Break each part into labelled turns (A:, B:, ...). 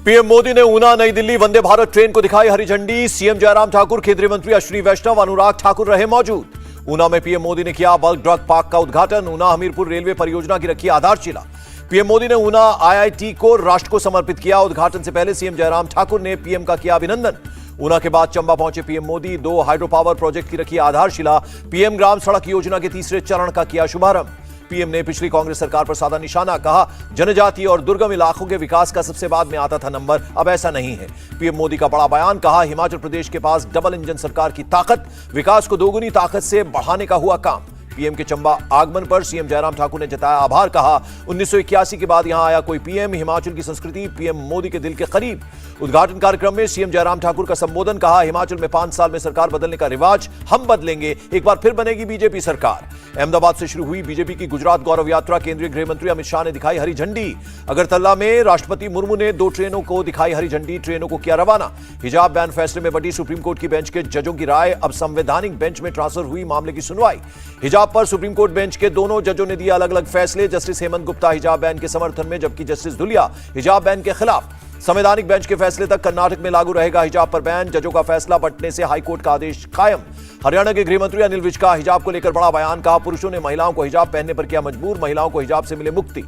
A: PM Modi ने ऊना नई Delhi Vande Bharat train को दिखाई हरी झंडी। सीएम जयराम ठाकुर, केंद्रीय मंत्री अश्विनी वैष्णव, अनुराग ठाकुर रहे मौजूद। ऊना में पीएम मोदी ने किया बल्क ड्रग पार्क का उद्घाटन। ऊना हमीरपुर रेलवे परियोजना की रखी आधारशिला। पीएम मोदी ने ऊना आईआईटी को राष्ट्र को समर्पित किया। उद्घाटन से पहले सीएम जयराम ठाकुर ने पीएम का किया अभिनंदन। ऊना के बाद चंबा पहुंचे PM Modi. 2 hydro power project की रखी आधारशिला। पीएम ग्राम सड़क योजना के तीसरे चरण का किया शुभारंभ। पीएम ने पिछली कांग्रेस सरकार पर साधा निशाना, कहा जनजातीय और दुर्गम इलाकों के विकास का सबसे बाद में आता था नंबर, अब ऐसा नहीं है। पीएम मोदी का बड़ा बयान, कहा हिमाचल प्रदेश के पास डबल इंजन सरकार की ताकत, विकास को दोगुनी ताकत से बढ़ाने का हुआ काम। पीएम के चंबा आगमन पर सीएम जयराम ठाकुर ने जताया आभार, कहा 1981 के बाद यहां आया कोई पीएम, हिमाचल की संस्कृति पीएम मोदी के दिल के करीब। उद्घाटन कार्यक्रम में सीएम जयराम ठाकुर का संबोधन, कहा हिमाचल में 5 साल में सरकार बदलने का रिवाज हम बदलेंगे, एक बार फिर बनेगी बीजेपी सरकार। अहमदाबाद से शुरू हुई बीजेपी की गुजरात गौरव यात्रा, केंद्रीय गृह मंत्री अमित शाह ने दिखाई हरी झंडी। अगरतला में राष्ट्रपति मुर्मू ने 2 ट्रेनों को दिखाई हरी झंडी, ट्रेनों को किया रवाना। हिजाब बैन फैसले में बटी सुप्रीम कोर्ट की बेंच के जजों की राय, अब संवैधानिक बेंच में ट्रांसफर हुई मामले की सुनवाई। हिजाब पर सुप्रीम कोर्ट बेंच के दोनों जजों ने दिए अलग अलग फैसले। जस्टिस हेमंत गुप्ता हिजाब बैन के समर्थन में, जबकि जस्टिस धुलिया हिजाब बैन के खिलाफ। संवैधानिक बेंच के फैसले तक कर्नाटक में लागू रहेगा हिजाब पर बैन, जजों का फैसला पटने से हाईकोर्ट का आदेश कायम। हरियाणा के गृह मंत्री अनिल विज का हिजाब को लेकर बड़ा बयान, कहा पुरुषों ने महिलाओं को हिजाब पहनने पर किया मजबूर, महिलाओं को हिजाब से मिले मुक्ति।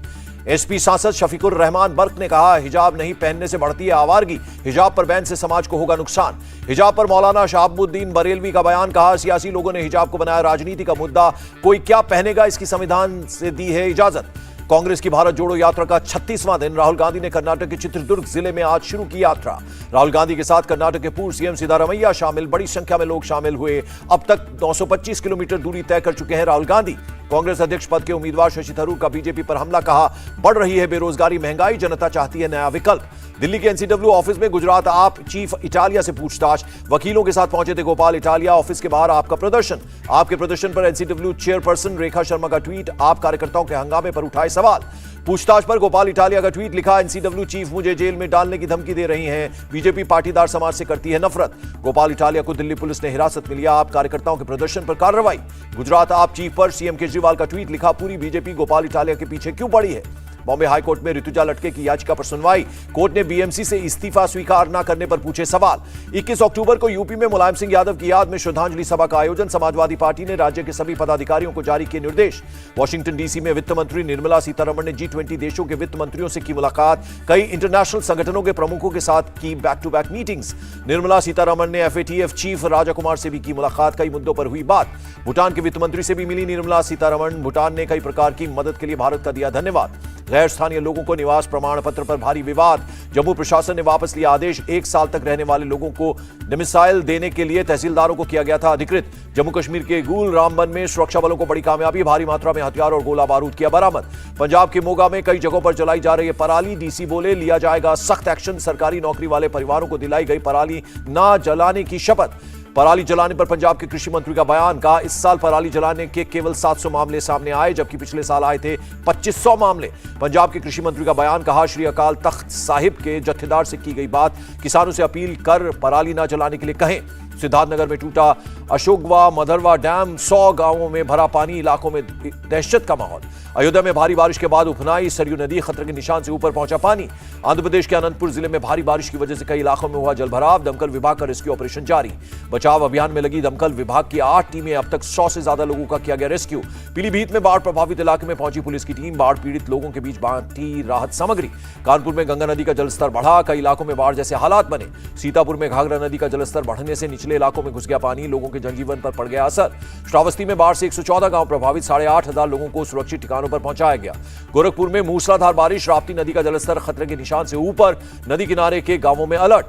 A: एसपी सांसद शफीकुर रहमान बर्क ने कहा हिजाब नहीं पहनने से बढ़ती है आवारगी, हिजाब पर बैन से समाज को होगा नुकसान। हिजाब पर मौलाना शहाबुद्दीन बरेलवी का बयान, कहा सियासी लोगों ने हिजाब को बनाया राजनीति का मुद्दा, कोई क्या पहनेगा इसकी संविधान से दी है इजाजत। कांग्रेस की भारत जोड़ो यात्रा का 36वां दिन, राहुल गांधी ने कर्नाटक के चित्रदुर्ग जिले में आज शुरू की यात्रा। राहुल गांधी के साथ कर्नाटक के पूर्व सीएम सिद्धारमैया शामिल, बड़ी संख्या में लोग शामिल हुए। अब तक 925 किलोमीटर दूरी तय कर चुके हैं राहुल गांधी। कांग्रेस अध्यक्ष पद के उम्मीदवार शशि थरूर का बीजेपी पर हमला, कहा बढ़ रही है बेरोजगारी महंगाई, जनता चाहती है नया विकल्प। दिल्ली के एनसीडब्ल्यू ऑफिस में गुजरात आप चीफ इटालिया से पूछताछ, वकीलों के साथ पहुंचे थे गोपाल इटालिया। ऑफिस के बाहर आपका प्रदर्शन, आपके प्रदर्शन पर एनसीडब्ल्यू चेयरपर्सन रेखा शर्मा का ट्वीट, आप कार्यकर्ताओं के हंगामे पर उठाए सवाल। पूछताछ पर गोपाल इटालिया का ट्वीट, लिखा एनसीडब्ल्यू चीफ मुझे जेल में डालने की धमकी दे रही हैं, बीजेपी पाटीदार समाज से करती है नफरत। गोपाल इटालिया को दिल्ली पुलिस ने हिरासत में लिया, आप कार्यकर्ताओं के प्रदर्शन पर कार्रवाई। गुजरात आप चीफ पर सीएम केजरीवाल का ट्वीट, लिखा पूरी बीजेपी गोपाल इटालिया के पीछे क्यों पड़ी है। बॉम्बे हाईकोर्ट में ऋतुजा लटके की याचिका पर सुनवाई, कोर्ट ने बीएमसी से इस्तीफा स्वीकार न करने पर पूछे सवाल। 21 अक्टूबर को यूपी में मुलायम सिंह यादव की याद में श्रद्धांजलि सभा का आयोजन, समाजवादी पार्टी ने राज्य के सभी पदाधिकारियों को जारी किए निर्देश। वॉशिंगटन डीसी में वित्त मंत्री निर्मला सीतारमण ने G20 देशों के वित्त मंत्रियों से की मुलाकात, कई इंटरनेशनल संगठनों के प्रमुखों के साथ की back to back meetings. Nirmala Sitharaman ने FATF चीफ राजा कुमार से भी की मुलाकात, कई मुद्दों पर हुई बात। भूटान के वित्त मंत्री से भी मिली निर्मला सीतारमण, भूटान ने कई प्रकार की मदद के लिए भारत का दिया धन्यवाद। गैर स्थानीय लोगों को निवास प्रमाण पत्र पर भारी विवाद, जम्मू प्रशासन ने वापस लिया आदेश, 1 साल तक रहने वाले लोगों को डोमिसाइल देने के लिए तहसीलदारों को किया गया था अधिकृत। जम्मू कश्मीर के गुल रामबन में सुरक्षा बलों को बड़ी कामयाबी, भारी मात्रा में हथियार और गोला बारूद किया बरामद। पंजाब के मोगा में कई जगहों पर जलाई जा रही है पराली, डीसी बोले लिया जाएगा सख्त एक्शन, सरकारी नौकरी वाले परिवारों को दिलाई गई पराली ना जलाने की शपथ। पराली जलाने पर पंजाब के कृषि मंत्री का बयान, कहा इस साल पराली जलाने के केवल 700 मामले सामने आए, जबकि पिछले साल आए थे 2500 मामले। पंजाब के कृषि मंत्री का बयान, कहा श्री अकाल तख्त साहिब के जत्थेदार से की गई बात, किसानों से अपील कर पराली ना जलाने के लिए कहें। सिद्धार्थनगर में टूटा अशोकवा मधरवा डैम, 100 गांवों में भरा पानी, इलाकों में दहशत का माहौल। अयोध्या में भारी बारिश के बाद उफनाई, सरयू नदी खतरे के निशान से ऊपर पहुंचा पानी। आंध्र प्रदेश के अनंतपुर जिले में भारी बारिश की वजह से कई इलाकों में हुआ जलभराव, दमकल विभाग का रेस्क्यू ऑपरेशन जारी। बचाव अभियान में लगी दमकल विभाग की 8 टीमें, अब तक 100 से ज्यादा लोगों का किया गया रेस्क्यू। पीलीभीत में बाढ़ प्रभावित इलाके में पहुंची पुलिस की टीम, बाढ़ पीड़ित लोगों के बीच बांटी राहत सामग्री। कानपुर में गंगा नदी का जलस्तर बढ़ा, कई इलाकों में बाढ़ जैसे हालात बने। सीतापुर में घाघरा नदी का जलस्तर बढ़ने से निचले इलाकों में घुस गया पानी, लोगों के जनजीवन पर पड़ गया असर। श्रावस्ती में बाढ़ से 114 गांव प्रभावित, 8,500 लोगों को सुरक्षित ठिकानों पर पहुंचाया गया। गोरखपुर में मूसलाधार बारिश, राप्ती नदी का जलस्तर खतरे के निशान से ऊपर, नदी किनारे के गांवों में अलर्ट।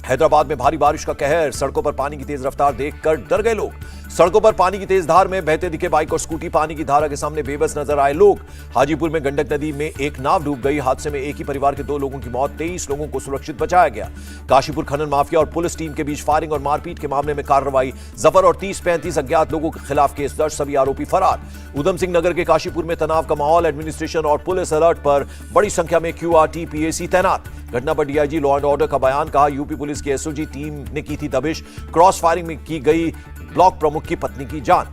A: हैदराबाद में भारी बारिश का कहर, सड़कों पर पानी की तेज रफ्तार देखकर डर गए लोग। सड़कों पर पानी की तेज धार में बहते दिखे बाइक और स्कूटी, पानी की धारा के सामने बेबस नजर आए लोग। हाजीपुर में गंडक नदी में एक नाव डूब गई, हादसे में एक ही परिवार के 2 लोगों की मौत, 23 लोगों को सुरक्षित बचाया गया। काशीपुर खनन माफिया और पुलिस टीम के बीच फायरिंग और मारपीट के मामले में कार्रवाई, जफर और 30-35 अज्ञात लोगों के खिलाफ केस दर्ज, सभी आरोपी फरार। उधम सिंह नगर के काशीपुर में तनाव का माहौल, एडमिनिस्ट्रेशन और पुलिस अलर्ट पर, बड़ी संख्या में QRT PAC तैनात। घटना पर डीआईजी लॉ एंड ऑर्डर का बयान, कहा यूपी पुलिस की एसओजी टीम ने की थी दबिश, क्रॉस फायरिंग में की गई ब्लॉक प्रमुख की पत्नी की जान।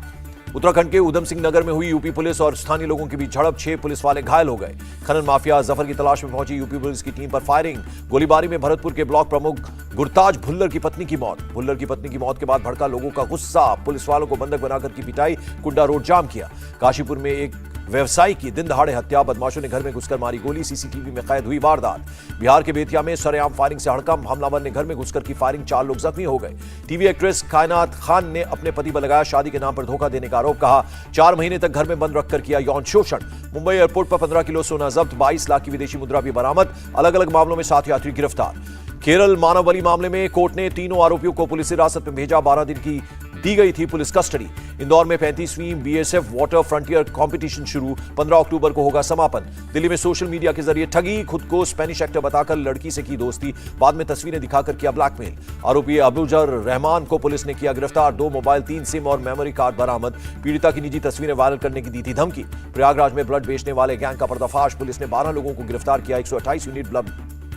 A: उत्तराखंड के उधम सिंह नगर में हुई यूपी पुलिस और स्थानीय लोगों के बीच झड़प, 6 पुलिस वाले घायल हो गए। खनन माफिया जफर की तलाश में पहुंची यूपी पुलिस की टीम पर फायरिंग, गोलीबारी में भरतपुर के ब्लॉक प्रमुख गुरताज भुल्लर की पत्नी की मौत। भुल्लर की पत्नी की मौत के बाद भड़का लोगों का गुस्सा, पुलिस वालों को बंधक बनाकर की पिटाई, कुंडा रोड जाम किया। काशीपुर में एक व्यवसायी की दिन दहाड़े हत्या, बदमाशों ने घर में घुसकर मारी गोली, सीसीटीवी में कैद हुई वारदात। बिहार के बेतिया में सरेआम फायरिंग से हड़कंप, हमलावर ने घर में घुसकर की फायरिंग, 4 लोग जख्मी हो गए। टीवी एक्ट्रेस कायनात खान ने अपने पति पर लगाया शादी के नाम पर धोखा देने का आरोप, कहा 4 महीने तक घर में बंद रखकर किया यौन शोषण। मुंबई एयरपोर्ट पर 15 किलो सोना जब्त, 22 लाख की विदेशी मुद्रा भी बरामद, अलग अलग मामलों में 7 यात्री गिरफ्तार। केरल मानव बलि मामले में कोर्ट ने तीनों आरोपियों को पुलिस हिरासत में भेजा, 12 दिन की दी गई थी पुलिस कस्टडी। इंदौर में 35वीं बीएसएफ वाटर फ्रंटियर कंपटीशन शुरू, 15 अक्टूबर को होगा समापन। दिल्ली में सोशल मीडिया के जरिए ठगी, खुद को स्पेनिश एक्टर बताकर लड़की से की दोस्ती, बाद में तस्वीरें दिखाकर किया ब्लैकमेल। आरोपी अबूजर रहमान को पुलिस ने किया गिरफ्तार, 2 मोबाइल, 3 सिम और मेमोरी कार्ड बरामद। पीड़िता की निजी तस्वीरें वायरल करने की दी थी धमकी। प्रयागराज में ब्लड बेचने वाले गैंग का पर्दाफाश, पुलिस ने 12 लोगों को गिरफ्तार किया, 128 यूनिट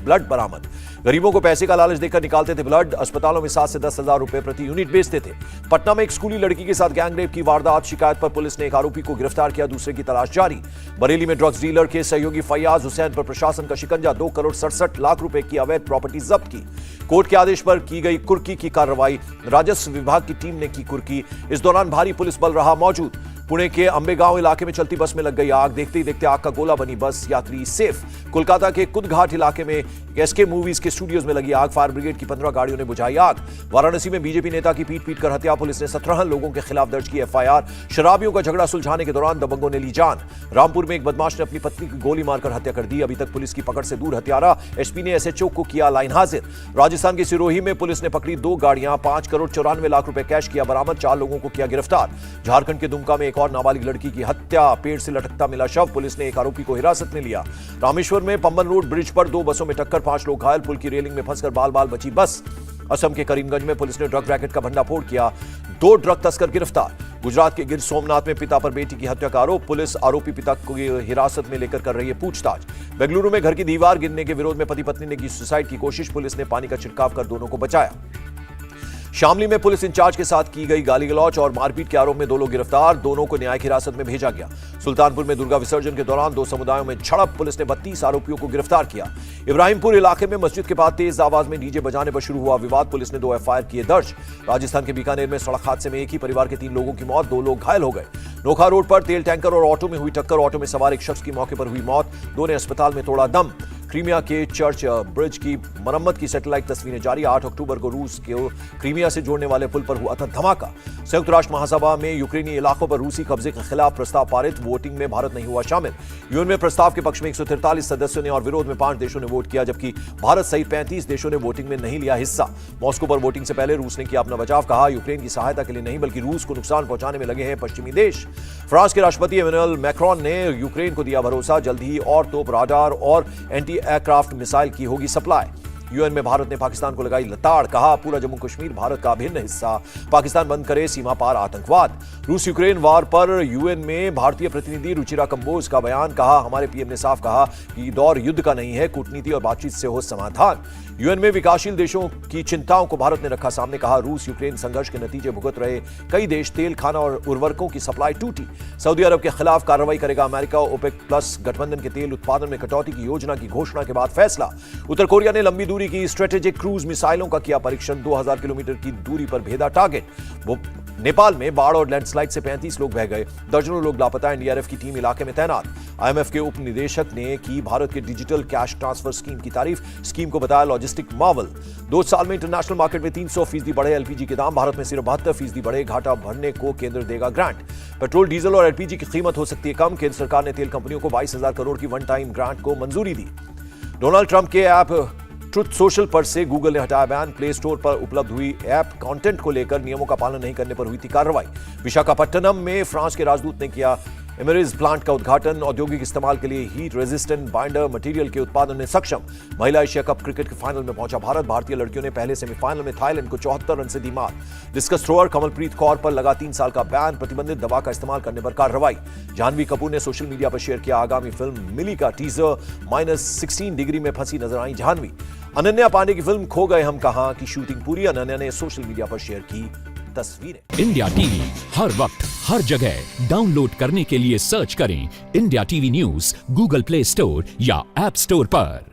A: ब्लड बरामद। गरीबों को पैसे का लालच देकर निकालते थे ब्लड, अस्पतालों में 7 से 10 हजार रुपए प्रति यूनिट बेचते थे। पटना में एक स्कूली लड़की के साथ गैंगरेप की वारदात, शिकायत पर पुलिस ने एक आरोपी को गिरफ्तार किया, दूसरे की तलाश जारी। बरेली में ड्रग्स डीलर के सहयोगी फैयाज हुसैन पर प्रशासन का शिकंजा, 2 करोड़ 67 लाख रुपए की अवैध प्रॉपर्टी जब्त की। कोर्ट के आदेश पर की गई कुर्की की कार्रवाई, राजस्व विभाग की टीम ने की कुर्की, इस दौरान भारी पुलिस बल रहा मौजूद। पुणे के अंबेगांव इलाके में चलती बस में लग गई आग, देखते ही देखते आग का गोला बनी बस, यात्री सेफ। कोलकाता के कुदघाट इलाके में एसके मूवीज के स्टूडियोज में लगी आग, फायर ब्रिगेड की 15 गाड़ियों ने बुझाई आग। वाराणसी में बीजेपी नेता की पीट कर हत्या, पुलिस ने 17 लोगों के खिलाफ दर्ज की एफआईआर। शराबियों का झगड़ा सुलझाने के दौरान दबंगों ने ली जान। रामपुर में एक बदमाश ने अपनी पत्नी की गोली मारकर हत्या कर दी, अभी तक पुलिस की पकड़ से दूर हत्यारा। एसपी ने एसएचओ को किया लाइन हाजिर। राजस्थान के सिरोही में पुलिस ने पकड़ी 2 गाड़ियां, 5 करोड़ 94 लाख रुपए कैश किया बरामद, 4 लोगों को किया गिरफ्तार। झारखंड के दुमका में एक और नाबालिग लड़की की हत्या, पेड़ से लटकता मिला शव, पुलिस ने एक आरोपी को हिरासत में लिया। रामेश्वर में पंबन रोड ब्रिज पर 2 बसों में टक्कर, 5 लोग घायल, पुल की रेलिंग में फंसकर बाल बाल बची बस। असम के करीमगंज में पुलिस ने ड्रग रैकेट का भंडाफोड़ किया, 2 ड्रग तस्कर गिरफ्तार। गुजरात के गिर सोमनाथ में पिता पर बेटी की हत्या का आरोप, पुलिस आरोपी पिता को हिरासत में लेकर कर रही है पूछताछ। बेंगलुरु में घर की दीवार गिरने के विरोध में पति पत्नी ने की सुसाइड की कोशिश, पुलिस ने पानी का छिड़काव कर दोनों को बचाया। शामली में पुलिस इंचार्ज के साथ की गई गाली गलौच और मारपीट के आरोप में 2 लोग गिरफ्तार, दोनों को न्यायिक हिरासत में भेजा गया। सुल्तानपुर में दुर्गा विसर्जन के दौरान 2 समुदायों में झड़प, पुलिस ने 32 आरोपियों को गिरफ्तार किया। इब्राहिमपुर इलाके में मस्जिद के बाद तेज आवाज में डीजे बजाने पर शुरू हुआ विवाद, पुलिस ने 2 एफआईआर किए दर्ज। राजस्थान के बीकानेर में सड़क हादसे में एक ही परिवार के 3 लोगों की मौत, 2 लोग घायल हो गए। नोखा रोड पर तेल टैंकर और ऑटो में हुई टक्कर, ऑटो में सवार एक शख्स की मौके पर हुई मौत, 2 ने अस्पताल में तोड़ा दम। क्रीमिया के चर्च ब्रिज की मरम्मत की सैटेलाइट तस्वीरें जारी, 8 अक्टूबर को रूस के क्रीमिया से जोड़ने वाले पुल पर हुआ था धमाका। संयुक्त राष्ट्र महासभा में यूक्रेनी इलाकों पर रूसी कब्जे के खिलाफ प्रस्ताव पारित, वोटिंग में भारत नहीं हुआ शामिल। यूएन में प्रस्ताव के पक्ष में 143 सदस्यों ने और विरोध में 5 देशों ने वोट किया, जबकि भारत सहित 35 देशों ने वोटिंग में नहीं लिया हिस्सा। मॉस्को पर वोटिंग से पहले रूस ने किया अपना बचाव, कहा यूक्रेन की सहायता के लिए नहीं बल्कि रूस को नुकसान पहुंचाने में लगे हैं पश्चिमी देश। फ्रांस के राष्ट्रपति इमैनुअल मैक्रोन ने यूक्रेन को दिया भरोसा, जल्द ही और तोप, राडार और एंटी एयरक्राफ्ट मिसाइल की होगी सप्लाई। यूएन में भारत ने पाकिस्तान को लगाई लताड़, कहा पूरा जम्मू कश्मीर भारत का अभिन्न हिस्सा, पाकिस्तान बंद करे सीमा पार आतंकवाद। रूस यूक्रेन वार पर यूएन में भारतीय प्रतिनिधि रुचिरा कंबोज का बयान, कहा हमारे पीएम ने साफ कहा कि दौर युद्ध का नहीं है, कूटनीति और बातचीत से हो समाधान। यूएन में विकासशील देशों की चिंताओं को भारत ने रखा सामने, कहा रूस यूक्रेन संघर्ष के नतीजे भुगत रहे कई देश, तेल, खाना और उर्वरकों की सप्लाई टूटी। सऊदी अरब के खिलाफ कार्रवाई करेगा अमेरिका, ओपेक प्लस गठबंधन के तेल उत्पादन में कटौती की योजना की घोषणा के बाद फैसला। उत्तर कोरिया ने लंबी दूरी की स्ट्रेटेजिक क्रूज मिसाइलों का किया परीक्षण, 2000 किलोमीटर की दूरी पर भेदा टारगेट। नेपाल में बाढ़ और लैंडस्लाइड से 35 लोग बह गए, दर्जनों लोग लापता, एनडीआरएफ की टीम इलाके में तैनात। आईएमएफ के उप निदेशक ने की भारत के डिजिटल कैश ट्रांसफर स्कीम की तारीफ, स्कीम को बताया लॉजिस्टिक मार्वल। 2 साल में इंटरनेशनल मार्केट में 300% बढ़े एलपीजी के दाम, भारत में सिर्फ 72% बढ़े, घाटा भरने को केंद्र देगा ग्रांट। पेट्रोल, डीजल और एलपीजी की कीमत हो सकती है कम, केंद्र सरकार ने तेल कंपनियों को 22,000 करोड़ की वन टाइम ग्रांट को मंजूरी दी। डोनाल्ड ट्रंप के ऐप ट्रुथ सोशल पर से गूगल ने हटाया बैन, प्ले स्टोर पर उपलब्ध हुई ऐप कंटेंट को लेकर नियमों का पालन नहीं करने पर हुई थी कार्रवाई। विशाखापट्टनम में फ्रांस के राजदूत ने किया एमरेज प्लांट का उद्घाटन, औद्योगिक इस्तेमाल के लिए हीट रेजिस्टेंट बाइंडर मटेरियल के उत्पादन में सक्षम। महिला एशिया कप क्रिकेट के फाइनल में पहुंचा भारत, भारतीय लड़कियों ने पहले सेमीफाइनल में थाईलैंड को 74 रन से दी मात। डिस्कस थ्रोअर कमलप्रीत कौर पर लगा 3 साल का बैन, प्रतिबंधित दवा का इस्तेमाल करने पर कार्रवाई। जाह्नवी कपूर ने सोशल मीडिया पर शेयर किया आगामी फिल्म मिली का टीजर, -16 डिग्री में फंसी नजर आई जाह्नवी। अनन्या पांडे की फिल्म खो गए हम कहां की शूटिंग पूरी, अनन्या ने सोशल मीडिया पर शेयर की तस्वीरें।
B: इंडिया टीवी हर वक्त हर जगह डाउनलोड करने के लिए सर्च करें India TV news Google play store या ऐप स्टोर पर।